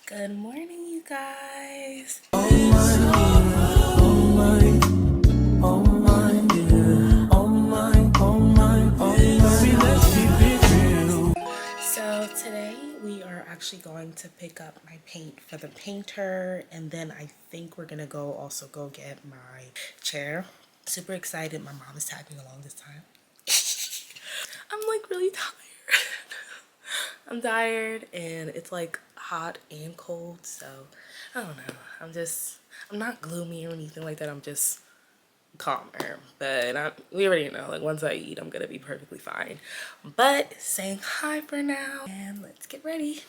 Good morning, you guys. So today we are actually going to pick up my paint for the painter, and then I think we're gonna also go get my chair. Super excited. My mom is tagging along this time. I'm like really tired. I'm tired and it's like hot and cold, so I don't know. I'm not gloomy or anything like that. I'm just calmer. But we already know, like, once I eat, I'm gonna be perfectly fine. But saying hi for now, and let's get ready.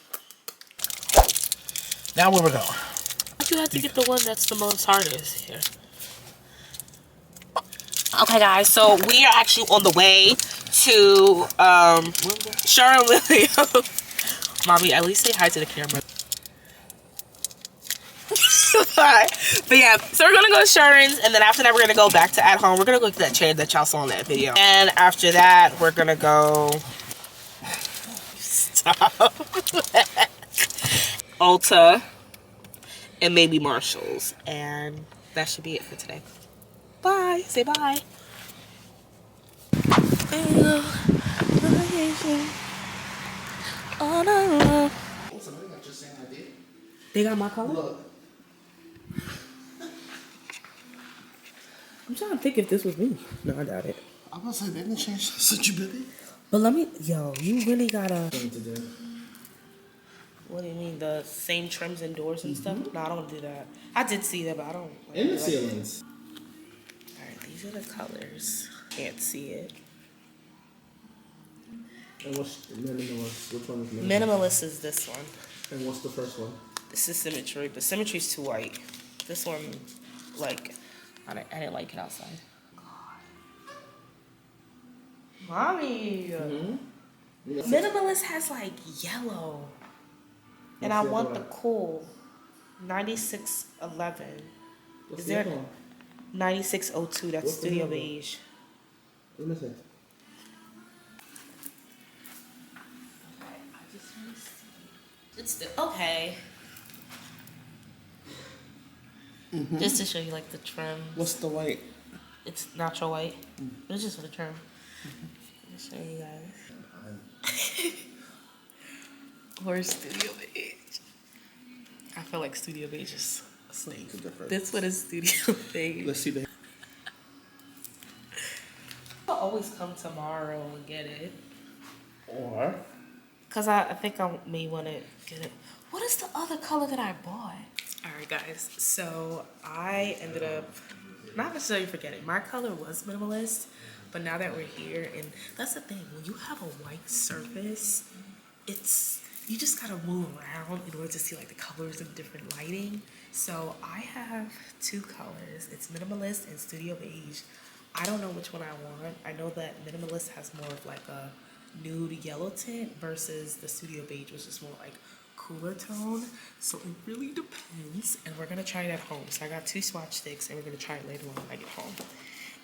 Now where we're going? You have to get the one that's the most hardest here. Okay, guys, so we are actually on the way to Sherwin Williams. Mommy, at least say hi to the camera. But yeah, so we're gonna go to Sherwin's, and then after that we're gonna go back to AtHome. We're gonna go to that chair that y'all saw in that video, and after that we're gonna go stop Ulta and maybe Marshall's, and that should be it for today. Bye. Say bye. They got my color? Look. I'm trying to think if this was me. No, I doubt it. I'm gonna say they didn't change since you been. But you really gotta. To do. What do you mean, the same trims and doors and stuff? No, I don't want to do that. I did see that, but I don't. In the ceilings. Alright, these are the colors. Can't see it. And what's minimalist? Which one is minimalist? Minimalist is this one. And what's the first one? This is symmetry, but symmetry's too white. This one, like, I didn't like it outside. Mommy! Minimalist has like yellow. And I want the cool 9611. Is there 9602? That's Studio Beige. Let me see. It's okay. Just to show you like the trim. What's the white? It's natural white. It's just for the trim. I'll show you guys. Or Studio Beige. I feel like Studio Beige is asleep. This one is Studio Beige. Let's see that. I'll always come tomorrow and get it. Or? Because I think I may want to get it. What is the other color that I bought? Alright guys, so I ended up not necessarily forgetting. My color was minimalist, but now that we're here, and that's the thing, when you have a white surface, you just gotta move around in order to see like the colors and different lighting. So I have two colors. It's minimalist and Studio Beige. I don't know which one I want. I know that minimalist has more of like a nude yellow tint versus the Studio Beige, which is more like cooler tone. So it really depends, and we're gonna try it at home. So I got two swatch sticks, and we're gonna try it later on when I get home.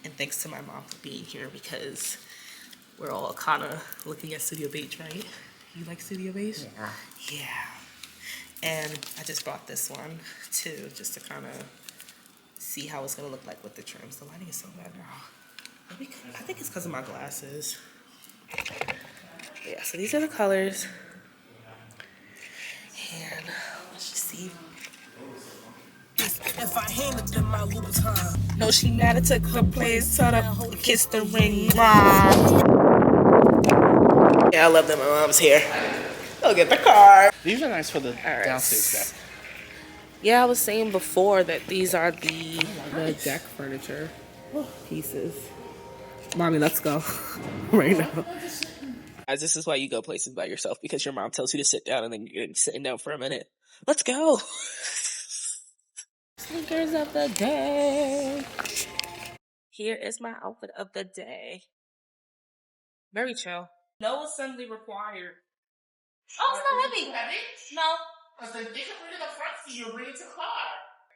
And thanks to my mom for being here, because we're all kind of looking at Studio Beige, right? You like Studio Beige? Yeah. And I just brought this one too, just to kind of see how it's gonna look like with the trims. The lighting is so bad now. I think it's because of my glasses. Yeah, so these are the colors. And let's just see. If I handed them my Louboutin. No, she mad. I took her place, told her, kiss the ring. Yeah, I love that my mom's here. Go get the car. These are nice for the downstairs deck. Yeah, I was saying before that these are the deck furniture pieces. Mommy, let's go right now. Guys, this is why you go places by yourself, because your mom tells you to sit down and then you're sitting down for a minute. Let's go. Sneakers of the day. Here is my outfit of the day. Very chill. No assembly required. Oh, it's not heavy. Heavy? No. Because they can bring it up front for you. Bring it to the car.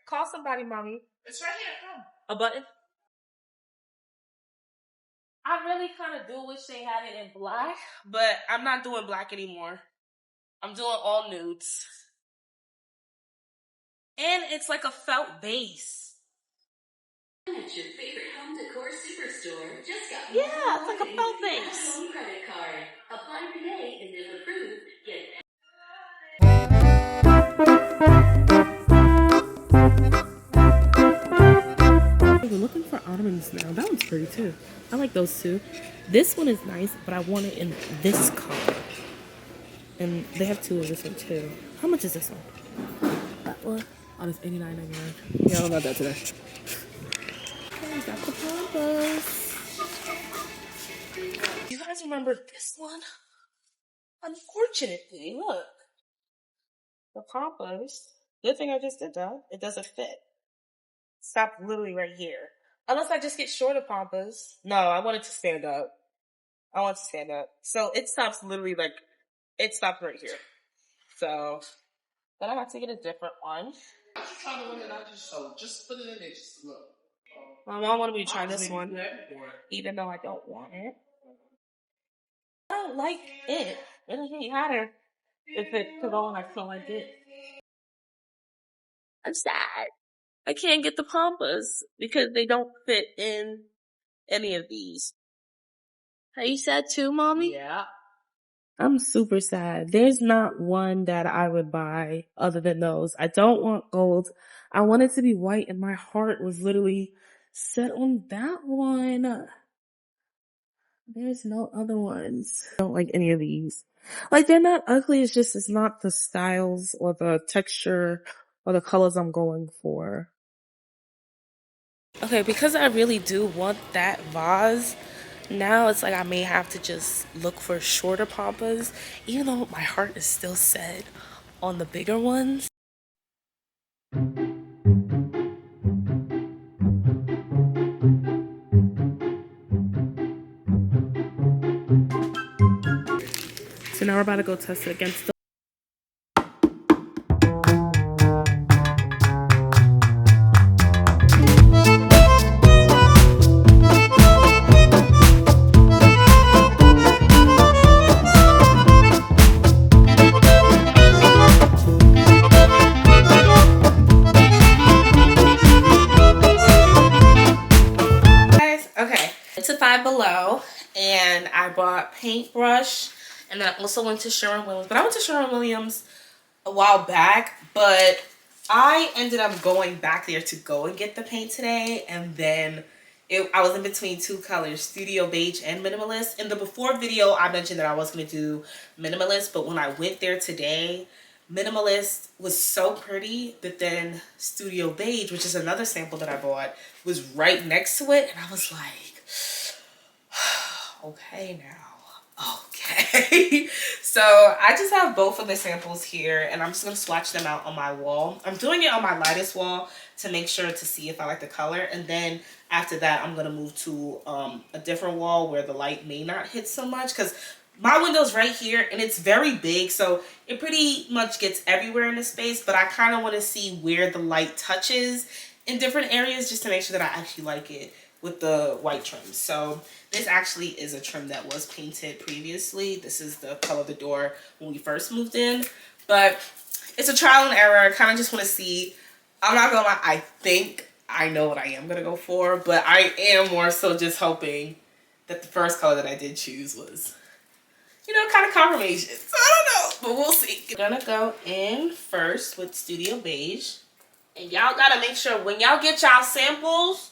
Call somebody, mommy. It's right here. Come. A button? I really kind of do wish they had it in black, but I'm not doing black anymore. I'm doing all nudes. And it's like a felt base. It's your favorite home decor superstore. Just got Yeah, it's like a felt base. AtHome credit card. Apply today and if approved, get. We're looking for ottomans now. That one's pretty too. I like those two. This one is nice, but I want it in this color. And they have two of this one too. How much is this one? That one? Oh, it's $89.99. Yeah, I don't got that today. Okay, got the pampas. You guys remember this one? Unfortunately, look. The pampas. Good thing I just did that. It doesn't fit. Stop literally right here. Unless I just get shorter pampas. No, I want it to stand up. I want it to stand up. So it stops literally like, it stops right here. So, then I have to get a different one. I was trying to run it out so just put it in there, just look. My mom wanted me to try this one, even though I don't want it. I don't like it. It doesn't really matter if it could go on. I feel like it. I'm sad. I can't get the pampas because they don't fit in any of these. Are you sad too, mommy? Yeah. I'm super sad. There's not one that I would buy other than those. I don't want gold. I want it to be white, and my heart was literally set on that one. There's no other ones. I don't like any of these. Like, they're not ugly. It's just, it's not the styles or the texture or the colors I'm going for. Okay, because I really do want that vase, now it's like I may have to just look for shorter pampas, even though my heart is still set on the bigger ones. So now we're about to go test it against the to Five Below, and I bought paintbrush, and then I also went to Sherwin Williams. But I went to Sherwin Williams a while back, but I ended up going back there to go and get the paint today, and then I was in between two colors, Studio Beige and Minimalist. In the before video, I mentioned that I was going to do Minimalist, but when I went there today, Minimalist was so pretty that then Studio Beige, which is another sample that I bought, was right next to it, and I was like, okay now, okay. So I just have both of the samples here, and I'm just gonna swatch them out on my wall. I'm doing it on my lightest wall to make sure to see if I like the color, and then after that I'm gonna move to a different wall where the light may not hit so much, because my window's right here and it's very big, so it pretty much gets everywhere in the space, but I kind of want to see where the light touches in different areas just to make sure that I actually like it with the white trim. So this actually is a trim that was painted previously. This is the color of the door when we first moved in, but it's a trial and error. I kind of just want to see. I'm not gonna lie, I think I know what I am gonna go for, but I am more so just hoping that the first color that I did choose was, you know, kind of confirmation. So I don't know, but we'll see. I'm gonna go in first with Studio Beige, and y'all gotta make sure when y'all get y'all samples,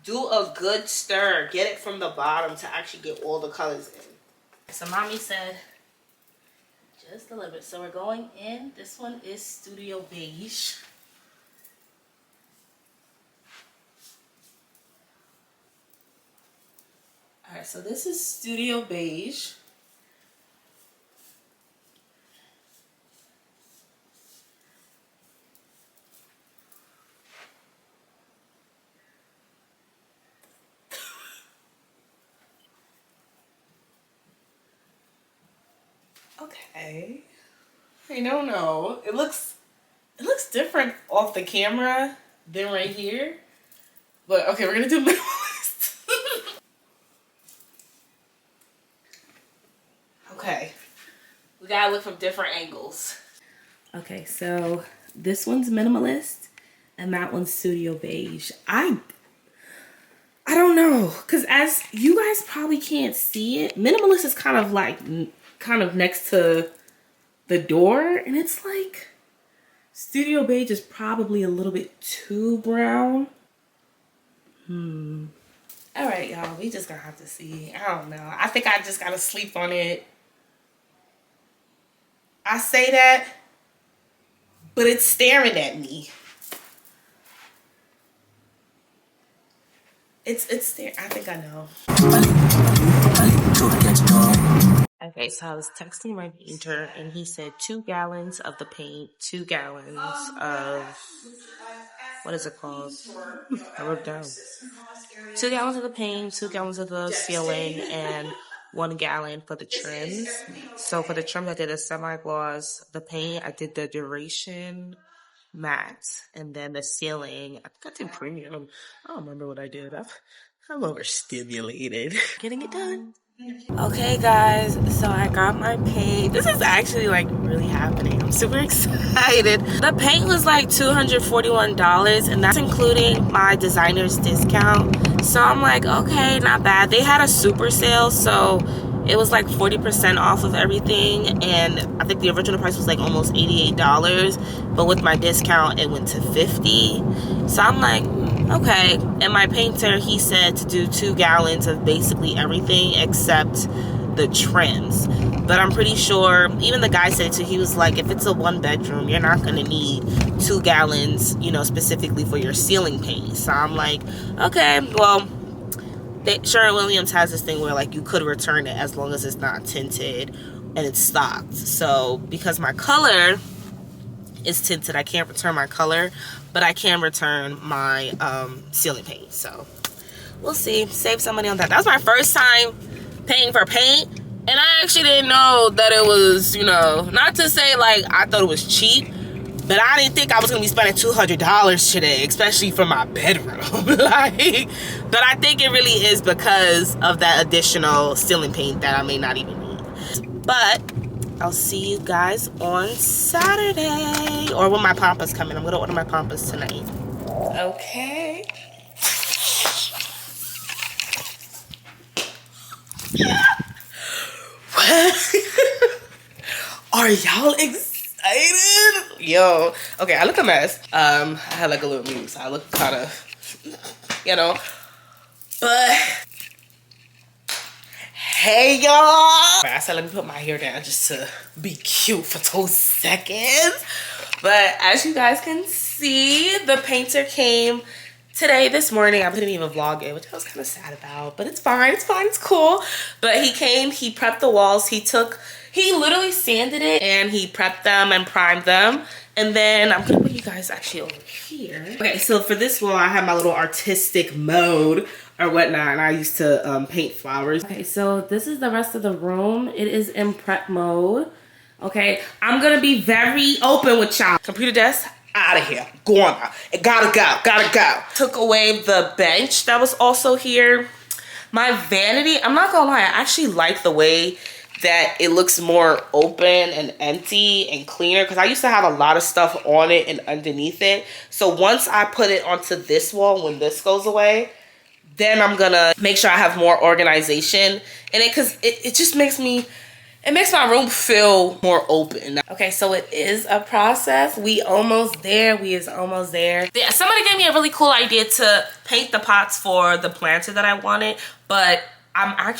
do a good stir. Get it from the bottom to actually get all the colors in. So mommy said just a little bit. So we're going in. This one is Studio Beige. Alright, so this is Studio Beige. Okay. I don't know. It looks different off the camera than right here. But okay, we're gonna do minimalist. Okay. We gotta look from different angles. Okay, so This one's minimalist, and that one's Studio Beige. I don't know, because as you guys probably can't see it, minimalist is kind of like, kind of next to the door, and it's like, Studio Beige is probably a little bit too brown. All right, y'all, we just gonna have to see. I don't know. I think I just gotta sleep on it. I say that, but it's staring at me. It's there. I think I know. Okay, so I was texting my painter, and he said 2 gallons of the paint, 2 gallons of, what is it called? I wrote it down. 2 gallons of the paint, 2 gallons of the sealing, and 1 gallon for the trims. So for the trims, I did a semi-gloss. The paint, I did the duration matte, and then the sealing, I think I did premium. I don't remember what I did. I'm overstimulated. Getting it done. Okay, guys, so I got my paint. This is actually like really happening. I'm super excited. The paint was like $241, and that's including my designer's discount. So I'm like, okay, not bad. They had a super sale, so it was like 40% off of everything, and I think the original price was like almost $88, but with my discount it went to $50. So I'm like, okay. And my painter, he said to do 2 gallons of basically everything except the trims. But I'm pretty sure, even the guy said too, he was like, if it's a 1-bedroom, you're not gonna need 2 gallons, you know, specifically for your ceiling paint. So I'm like, okay, well, Sherwin Williams has this thing where like you could return it as long as it's not tinted and it's stocked. So because my color is tinted, I can't return my color, but I can return my ceiling paint. So we'll see. Save some money on that. That was my first time paying for paint, and I actually didn't know that it was, you know, not to say like I thought it was cheap, but I didn't think I was gonna be spending $200 today, especially for my bedroom. Like, but I think it really is because of that additional ceiling paint that I may not even need. But I'll see you guys on Saturday, or when my pampas come in. I'm gonna order my pampas tonight. Okay. Are y'all excited? Yo, okay, I look a mess. I had like a little move, so I look kind of, you know, but hey y'all. I said let me put my hair down just to be cute for 2 seconds. But as you guys can see, the painter came today, this morning. I didn't even vlog it, which I was kind of sad about, but it's fine, it's cool. But he came, he prepped the walls, he literally sanded it, and he prepped them and primed them. And then I'm gonna put you guys actually over here. Okay, so for this wall, I have my little artistic mode or whatnot, and I used to paint flowers. Okay, so this is the rest of the room. It is in prep mode. Okay, I'm gonna be very open with y'all. Computer desk, out of here, gone. It gotta go. Took away the bench that was also here. My vanity, I'm not gonna lie, I actually like the way that it looks more open and empty and cleaner, because I used to have a lot of stuff on it and underneath it. So once I put it onto this wall, when this goes away, then I'm gonna make sure I have more organization in it, because it just makes my room feel more open. Okay, so it is a process. We almost there. Somebody gave me a really cool idea to paint the pots for the planter that I wanted, but I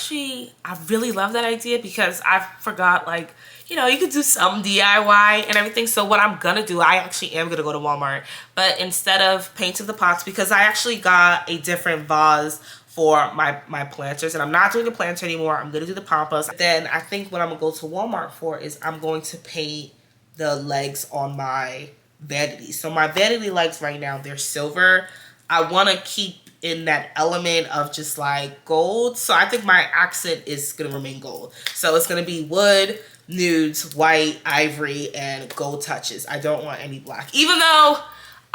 really love that idea, because I forgot, like, you know, you could do some DIY and everything. So what I'm gonna do, I actually am gonna go to Walmart, but instead of painting the pots, because I actually got a different vase for my planters, and I'm not doing the planter anymore. I'm gonna do the pampas. Then I think what I'm gonna go to Walmart for is I'm going to paint the legs on my vanity. So my vanity legs right now, they're silver. I want to keep in that element of just like gold. So I think my accent is gonna remain gold. So it's gonna be wood, nudes, white, ivory, and gold touches. I don't want any black. Even though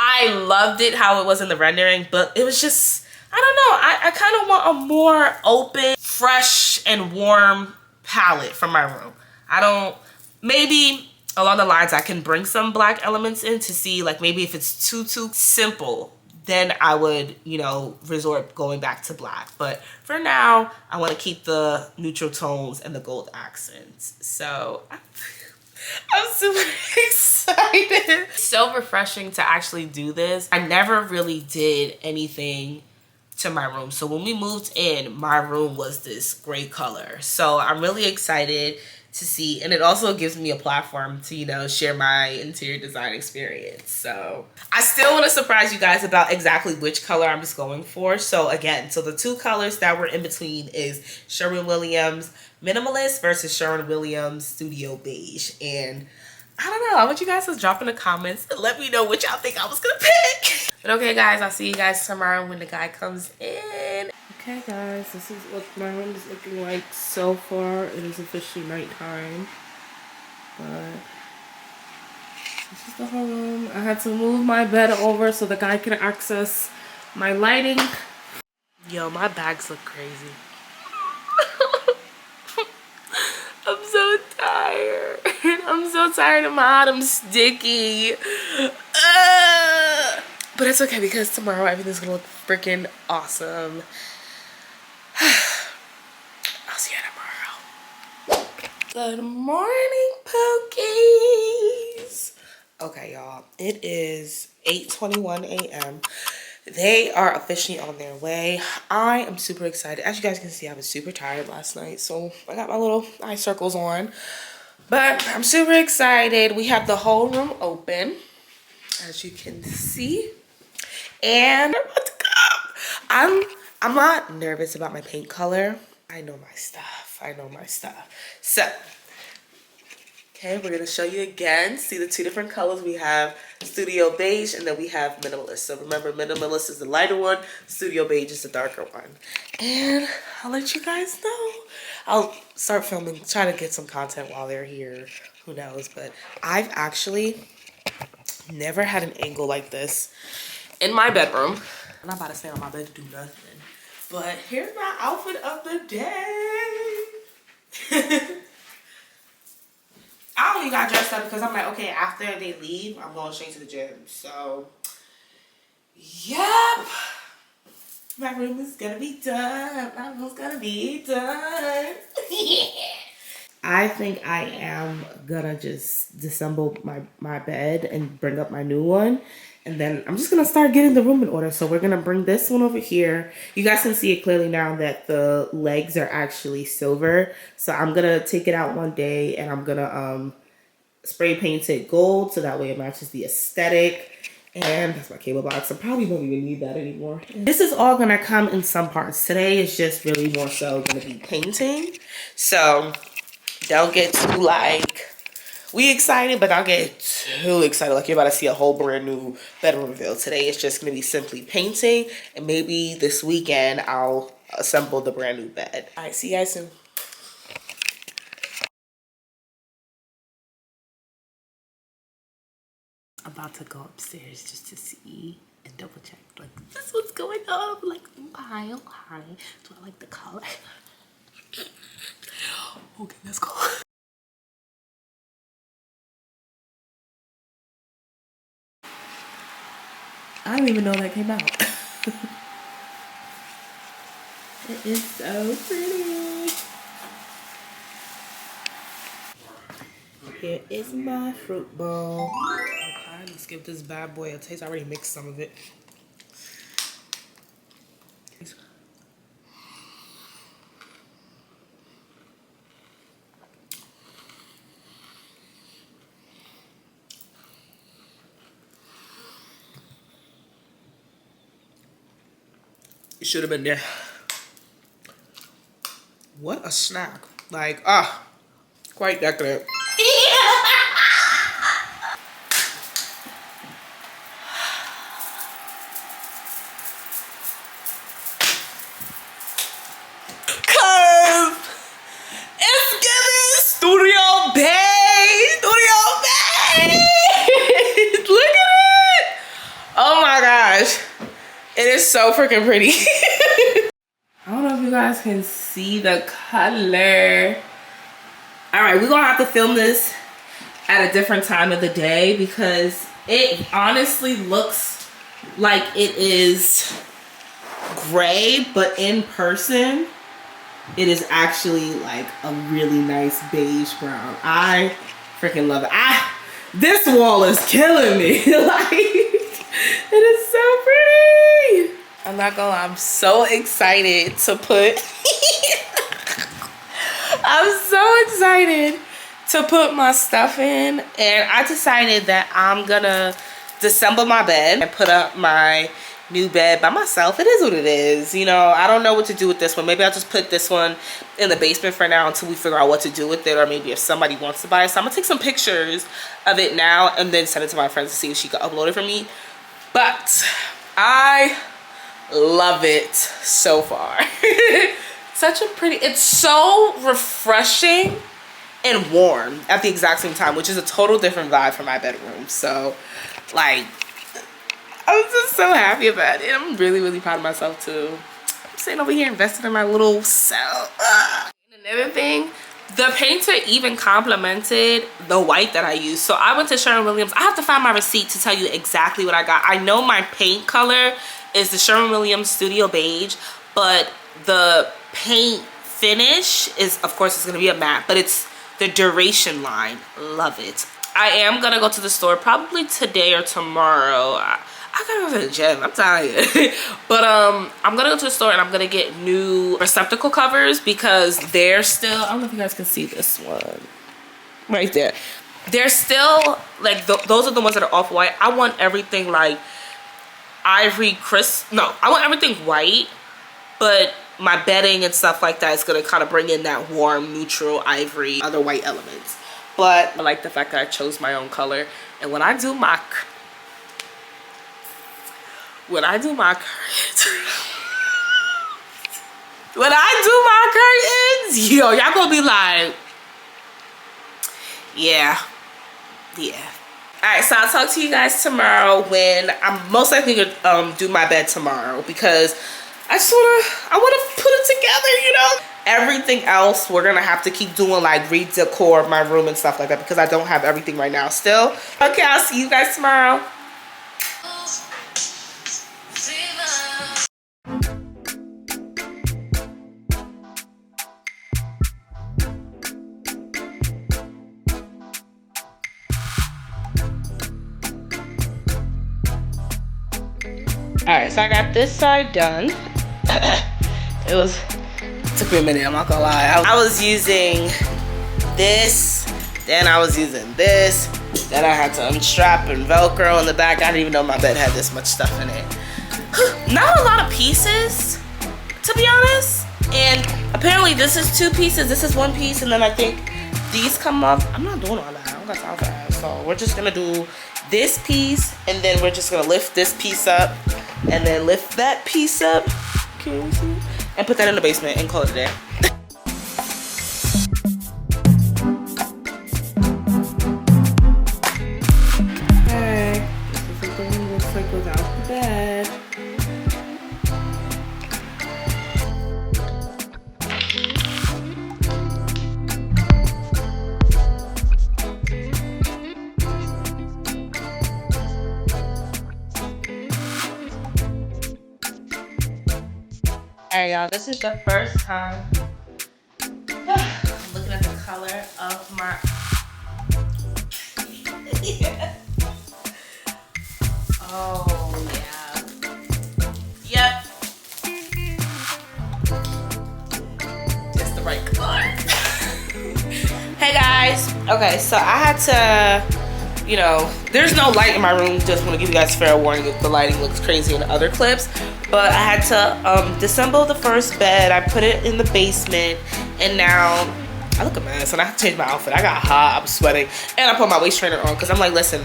I loved it how it was in the rendering, but it was just, I don't know. I kind of want a more open, fresh, and warm palette for my room. Maybe along the lines I can bring some black elements in to see like maybe if it's too simple, then I would, you know, resort going back to black. But for now, I want to keep the neutral tones and the gold accents. So I'm super excited. It's so refreshing to actually do this. I never really did anything to my room. So when we moved in, my room was this gray color. So I'm really excited to see, and it also gives me a platform to, you know, share my interior design experience. So I still want to surprise you guys about exactly which color I'm just going for. So again, so the two colors that were in between is Sherwin Williams Minimalist versus Sherwin Williams Studio Beige. And I don't know, I want you guys to drop in the comments and let me know what y'all think I was gonna pick. But okay guys, I'll see you guys tomorrow when the guy comes in. Okay guys, this is what my room is looking like so far. It is officially nighttime, but this is the whole room. I had to move my bed over so the guy can access my lighting. Yo, my bags look crazy. I'm so tired. I'm so tired of my hot. I'm sticky. But it's okay because tomorrow everything's gonna look freaking awesome. I'll see you tomorrow. Good morning, Pookies. Okay, y'all. It is 8:21 a.m. They are officially on their way. I am super excited. As you guys can see, I was super tired last night, so I got my little eye circles on. But I'm super excited. We have the whole room open, as you can see. And they're about to come. I'm not nervous about my paint color. I know my stuff. I know my stuff. So, okay, we're gonna show you again. See the two different colors. We have Studio Beige and then we have Minimalist. So remember, Minimalist is the lighter one, Studio Beige is the darker one. And I'll let you guys know. I'll start filming, try to get some content while they're here. Who knows? But I've actually never had an angle like this in my bedroom. I'm not about to stay on my bed to do nothing. But here's my outfit of the day. I only got dressed up because I'm like, okay, after they leave, I'm going straight to the gym. So, yep. My room is gonna be done. My room's gonna be done. I think I am gonna just disassemble my bed and bring up my new one. And then I'm just gonna start getting the room in order. So we're gonna bring this one over here. You guys can see it clearly now that the legs are actually silver. So I'm gonna take it out one day and I'm gonna spray paint it gold so that way it matches the aesthetic. And that's my cable box. I probably won't even need that anymore. This is all gonna come in some parts. Today is just really more so gonna be painting. So don't get too like, we excited, but don't get too excited like you're about to see a whole brand new bedroom reveal. Today it's just gonna be simply painting, and maybe this weekend I'll assemble the brand new bed. All right, see you guys soon. About to go upstairs just to see and double check, like, this is what's going on. Like, okay, do I like the color? Okay, let's go. I don't even know that came out. It is so pretty. Here is my fruit bowl. Okay, let's give this bad boy a taste. I already mixed some of it. It should have been there. What a snack. Like, quite decadent. Cause it's giving Studio Beige. Studio Beige. Look at it. Oh my gosh. It is so freaking pretty. I don't know if you guys can see the color. All right, we're gonna have to film this at a different time of the day because it honestly looks like it is gray, but in person it is actually like a really nice beige brown. I freaking love it. This wall is killing me. Like, it is so pretty. I'm not gonna lie, I'm so excited to put I'm so excited to put my stuff in, and I decided that I'm gonna disassemble my bed and put up my new bed by myself. It is what it is, you know. I don't know what to do with this one. Maybe I'll just put this one in the basement for now until we figure out what to do with it, or maybe if somebody wants to buy it. So I'm gonna take some pictures of it now and then send it to my friends to see if she can upload it for me. But I love it so far. Such a pretty, it's so refreshing and warm at the exact same time, which is a total different vibe for my bedroom. So like, I'm just so happy about it. I'm really, really proud of myself too. I'm sitting over here investing in my little self. Another thing, the painter even complimented the white that I used. So I went to Sherwin Williams. I have to find my receipt to tell you exactly what I got. I know my paint color is the Sherwin Williams Studio Beige, but the paint finish is, of course, it's gonna be a matte, but it's the duration line. Love it. I am gonna go to the store probably today or tomorrow. I gotta go to the gym, I'm tired. But I'm gonna go to the store and I'm gonna get new receptacle covers because they're still, I don't know if you guys can see this one right there. They're still like those are the ones that are off-white. I want everything like ivory crisp. No, I want everything white, but my bedding and stuff like that is gonna kind of bring in that warm, neutral, ivory, other white elements. But I like the fact that I chose my own color. And when I do my curtains, yo, y'all gonna be like, yeah. Alright, so I'll talk to you guys tomorrow when I'm most likely gonna do my bed tomorrow because I wanna put it together, you know? Everything else we're gonna have to keep doing, like re-decor my room and stuff like that because I don't have everything right now still. Okay, I'll see you guys tomorrow. Alright, so I got this side done. It took me a minute, I'm not gonna lie. I was using this, then I was using this, then I had to unstrap and Velcro in the back. I didn't even know my bed had this much stuff in it. Not a lot of pieces, to be honest. And apparently this is 2 pieces, this is 1 piece, and then I think these come off. I'm not doing all that, I don't got time for that. So we're just gonna do this piece, and then we're just gonna lift this piece up, and then lift that piece up. Can you see? And put that in the basement and call it a day. Okay, this is what it looks like without the bed. Alright, y'all, this is the first time I'm looking at the color of my Oh yeah. Yep. It's the right color. Hey guys. Okay, so I had to, you know, there's no light in my room. Just want to give you guys fair warning if the lighting looks crazy in other clips. But I had to disassemble the first bed. I put it in the basement, and now I look a mess. And I have to change my outfit. I got hot. I'm sweating, and I put my waist trainer on because I'm like, listen,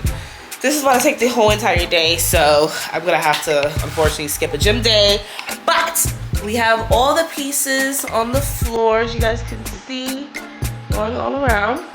this is gonna take the whole entire day, so I'm gonna have to unfortunately skip a gym day. But we have all the pieces on the floor, as you guys can see, going all around.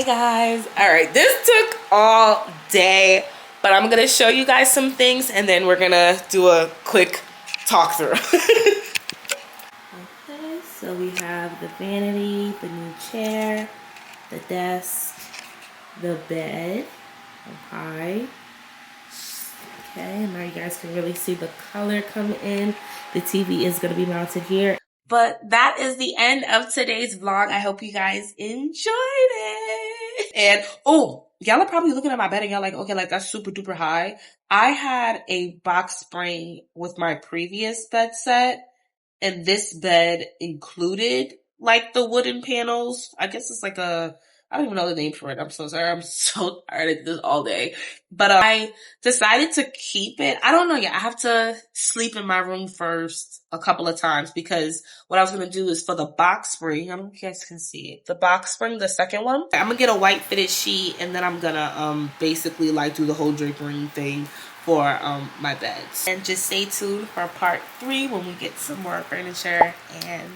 Hey guys. All right, this took all day, but I'm gonna show you guys some things and then we're gonna do a quick talk through. Okay, so we have the vanity, the new chair, the desk, the bed. Okay. Okay, and now you guys can really see the color come in. The TV is gonna be mounted here. But that is the end of today's vlog. I hope you guys enjoyed it. And, oh, y'all are probably looking at my bed and y'all like, okay, like that's super duper high. I had a box spring with my previous bed set, and this bed included like the wooden panels. I guess it's like I don't even know the name for it. I'm so sorry. I'm so tired. I did this all day. But I decided to keep it. I don't know yet. I have to sleep in my room first a couple of times because what I was going to do is for the box spring. I don't know if you guys can see it. The box spring, the second one. I'm going to get a white fitted sheet and then I'm going to basically like do the whole drapering thing for my beds. And just stay tuned for part 3 when we get some more furniture. And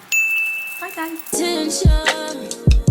bye guys. Attention.